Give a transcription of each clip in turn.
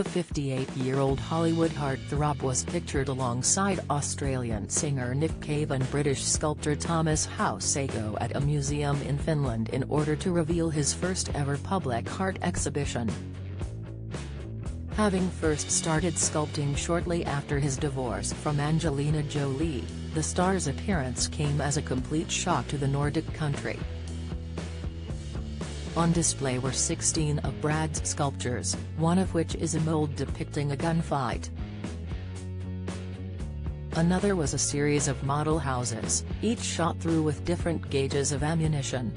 The 58-year-old Hollywood heartthrob was pictured alongside Australian singer Nick Cave and British sculptor Thomas Hausago at a museum in Finland in order to reveal his first-ever public art exhibition. Having first started sculpting shortly after his divorce from Angelina Jolie, the star's appearance came as a complete shock to the Nordic country. On display were 16 of Brad's sculptures, one of which is a mold depicting a gunfight. Another was a series of model houses, each shot through with different gauges of ammunition.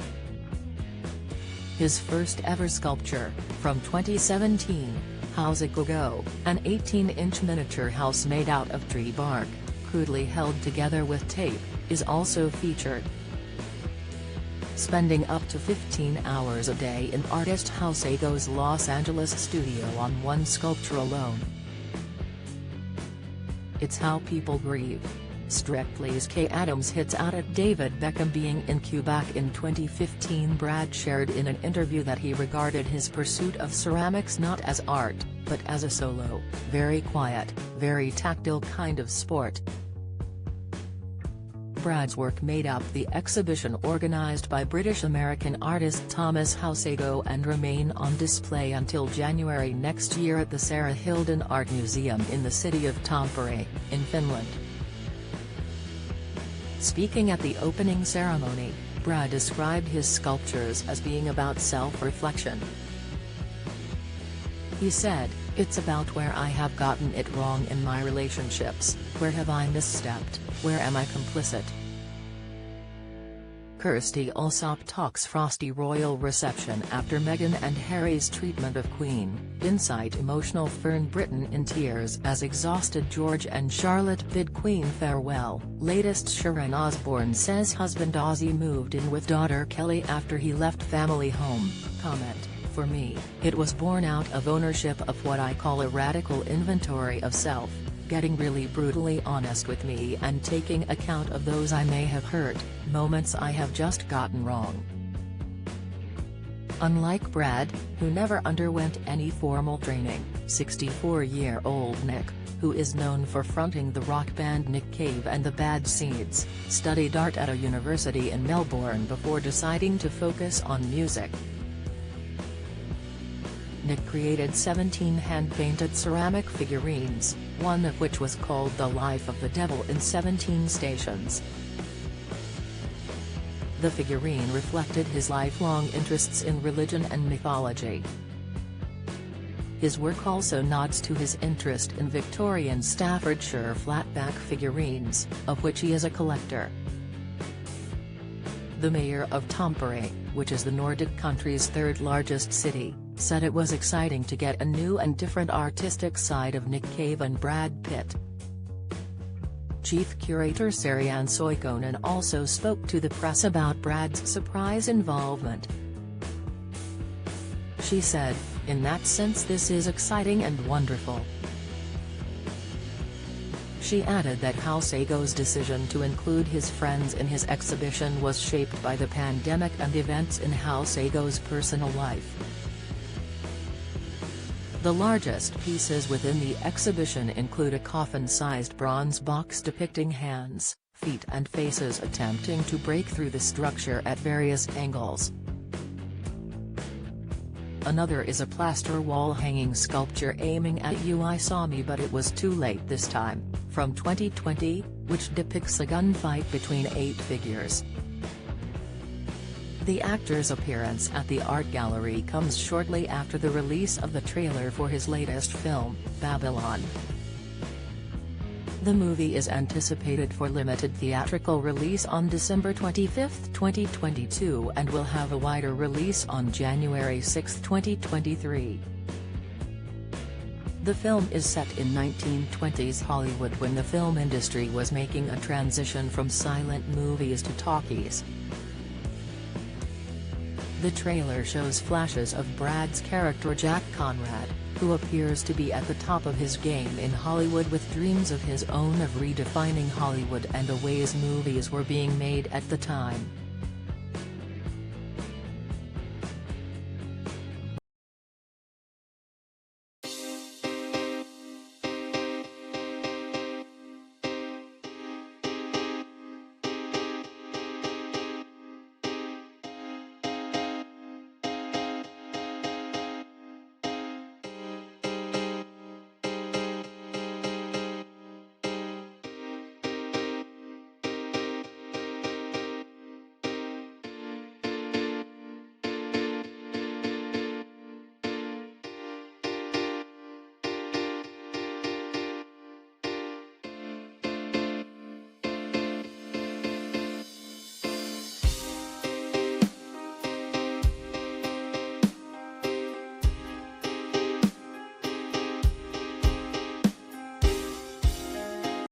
His first ever sculpture, from 2017, Hausago, an 18-inch miniature house made out of tree bark, crudely held together with tape, is also featured. Spending up to 15 hours a day in artist Hausago's Los Angeles studio on one sculpture alone. It's how people grieve. Strictly's Kay Adams hits out at David Beckham being in Quebec in 2015. Brad shared in an interview that he regarded his pursuit of ceramics not as art, but as a solo, very quiet, very tactile kind of sport. Brad's work made up the exhibition organised by British-American artist Thomas Hausago and remain on display until January next year at the Sarah Hilden Art Museum in the city of Tampere, in Finland. Speaking at the opening ceremony, Brad described his sculptures as being about self-reflection. He said, "It's about where I have gotten it wrong in my relationships, where have I misstepped, where am I complicit?" Kirsty Allsopp talks frosty royal reception after Meghan and Harry's treatment of Queen, Insight emotional Fern Britton in tears as exhausted George and Charlotte bid Queen farewell. Latest Sharon Osbourne says husband Ozzy moved in with daughter Kelly after he left family home. Comment, "For me, it was born out of ownership of what I call a radical inventory of self, getting really brutally honest with me and taking account of those I may have hurt, moments I have just gotten wrong." Unlike Brad, who never underwent any formal training, 64-year-old Nick, who is known for fronting the rock band Nick Cave and the Bad Seeds, studied art at a university in Melbourne before deciding to focus on music. Nick created 17 hand-painted ceramic figurines, one of which was called The Life of the Devil in 17 Stations. The figurine reflected his lifelong interests in religion and mythology. His work also nods to his interest in Victorian Staffordshire flatback figurines, of which he is a collector. The mayor of Tampere, which is the Nordic country's third-largest city, said it was exciting to get a new and different artistic side of Nick Cave and Brad Pitt. Chief curator Sarianne Soikonen also spoke to the press about Brad's surprise involvement. She said, "In that sense this is exciting and wonderful." She added that Hausago's decision to include his friends in his exhibition was shaped by the pandemic and events in Hausago's personal life. The largest pieces within the exhibition include a coffin-sized bronze box depicting hands, feet and faces attempting to break through the structure at various angles. Another is a plaster wall hanging sculpture aiming at "You I Saw Me But It Was Too Late This Time", from 2020, which depicts a gunfight between 8 figures. The actor's appearance at the art gallery comes shortly after the release of the trailer for his latest film, Babylon. The movie is anticipated for limited theatrical release on December 25, 2022 and will have a wider release on January 6, 2023. The film is set in 1920s Hollywood when the film industry was making a transition from silent movies to talkies. The trailer shows flashes of Brad's character Jack Conrad, who appears to be at the top of his game in Hollywood with dreams of his own of redefining Hollywood and the ways movies were being made at the time.